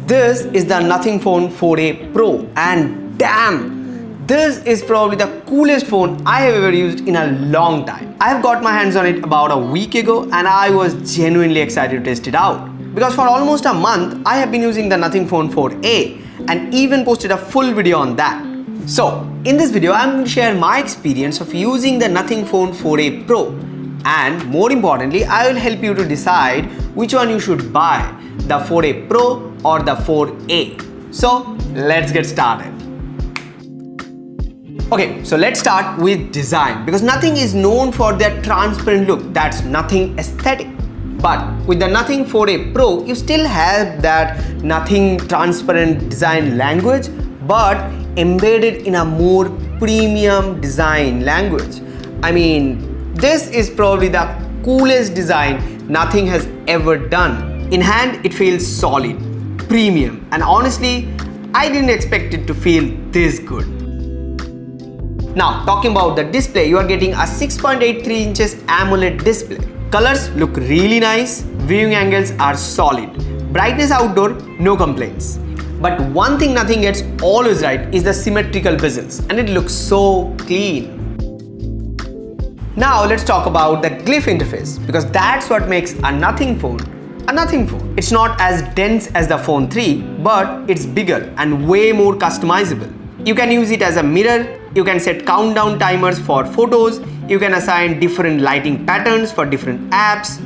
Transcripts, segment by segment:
This is the Nothing Phone 4a Pro, and damn, this is probably the coolest phone I have ever used in a long time. I have got my hands on it about a week ago and I was genuinely excited to test it out. Because for almost a month, I have been using the Nothing Phone 4a and even posted a full video on that. So, in this video, I'm going to share my experience of using the Nothing Phone 4a Pro. And more importantly, I will help you to decide which one you should buy, the 4a Pro or the 4a. So, let's get started. Okay, so let's start with design, because Nothing is known for their transparent look. That's Nothing aesthetic. But with the Nothing 4a Pro, you still have that Nothing transparent design language, but embedded in a more premium design language. I mean, this is probably the coolest design Nothing has ever done. In hand, it feels solid, premium, and honestly, I didn't expect it to feel this good. Now, talking about the display, you are getting a 6.83 inches AMOLED display. Colors look really nice, viewing angles are solid. Brightness outdoor, no complaints. But one thing Nothing gets always right is the symmetrical bezels, and it looks so clean. Now let's talk about the glyph interface, because that's what makes a Nothing phone a Nothing phone. It's not as dense as the Phone 3, but it's bigger and way more customizable. You can use it as a mirror, you can set countdown timers for photos, you can assign different lighting patterns for different apps.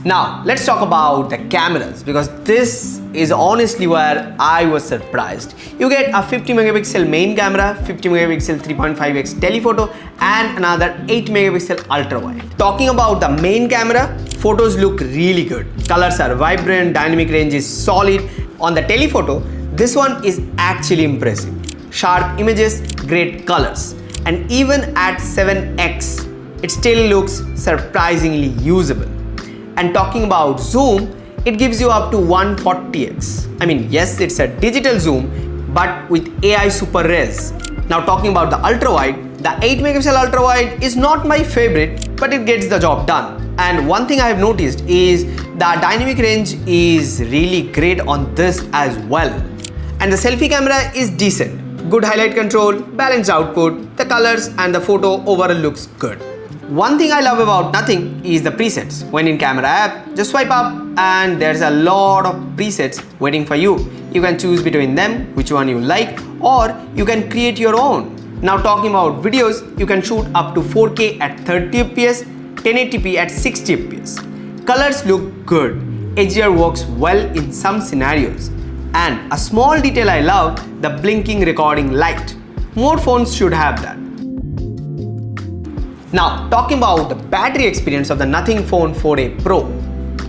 Now, let's talk about the cameras, because this is honestly where I was surprised. You get a 50 megapixel main camera, 50 megapixel 3.5x telephoto, and another 8 megapixel ultra wide. Talking about the main camera, photos look really good. Colors are vibrant, dynamic range is solid. On the telephoto, this one is actually impressive. Sharp images, great colors. And even at 7x, it still looks surprisingly usable. And talking about zoom, it gives you up to 140x. I mean, yes, it's a digital zoom, but with AI super res. Now talking about the ultra wide, the 8 megapixel ultra wide is not my favorite, but it gets the job done. And one thing I have noticed is the dynamic range is really great on this as well. And the selfie camera is decent. Good highlight control, balanced output, the colors and the photo overall looks good. One thing I love about Nothing is the presets. When in camera app, just swipe up and there's a lot of presets waiting for you. You can choose between them, which one you like, or you can create your own. Now talking about videos, you can shoot up to 4K at 30 fps, 1080p at 60 fps. Colors look good. HDR works well in some scenarios. And a small detail I love, the blinking recording light. More phones should have that. Now, talking about the battery experience of the Nothing Phone 4a Pro,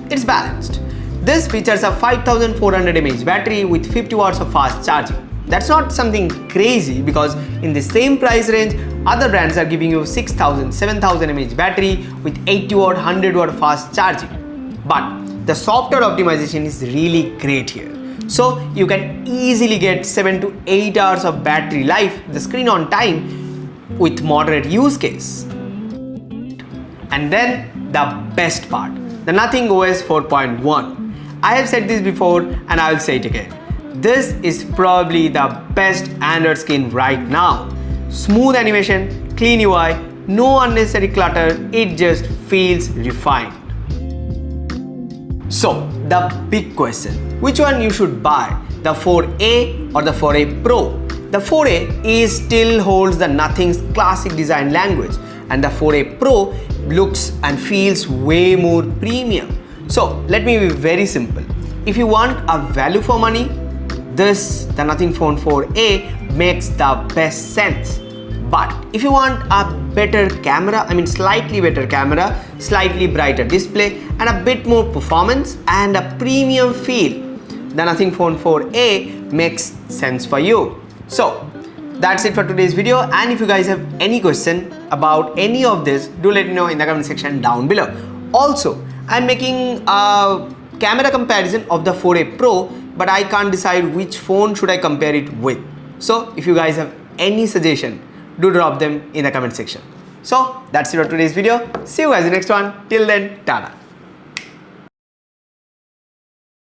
it's balanced. This features a 5400 mAh battery with 50 watts of fast charging. That's not something crazy, because in the same price range, other brands are giving you 6000, 7000 mAh battery with 80 watt, 100 watt fast charging. But the software optimization is really great here. So you can easily get 7 to 8 hours of battery life, the screen on time, with moderate use case. And then the best part, the Nothing OS 4.1. I have said this before and I will say it again. This is probably the best Android skin right now. Smooth animation, clean UI, no unnecessary clutter, it just feels refined. So, the big question, which one you should buy, the 4a or the 4a Pro? The 4a still holds the Nothing's classic design language, and the 4a Pro looks and feels way more premium. So let me be very simple. If you want a value for money, the Nothing Phone 4a makes the best sense. But if you want a better camera, slightly better camera, slightly brighter display, and a bit more performance and a premium feel, the Nothing Phone 4a makes sense for you. So that's it for today's video, and if you guys have any question about any of this, do let me know in the comment section down below. Also, I'm making a camera comparison of the 4a Pro, but I can't decide which phone should I compare it with. So if you guys have any suggestion, do drop them in the comment section. So that's it for today's video. See you guys in the next one. Till then, tada.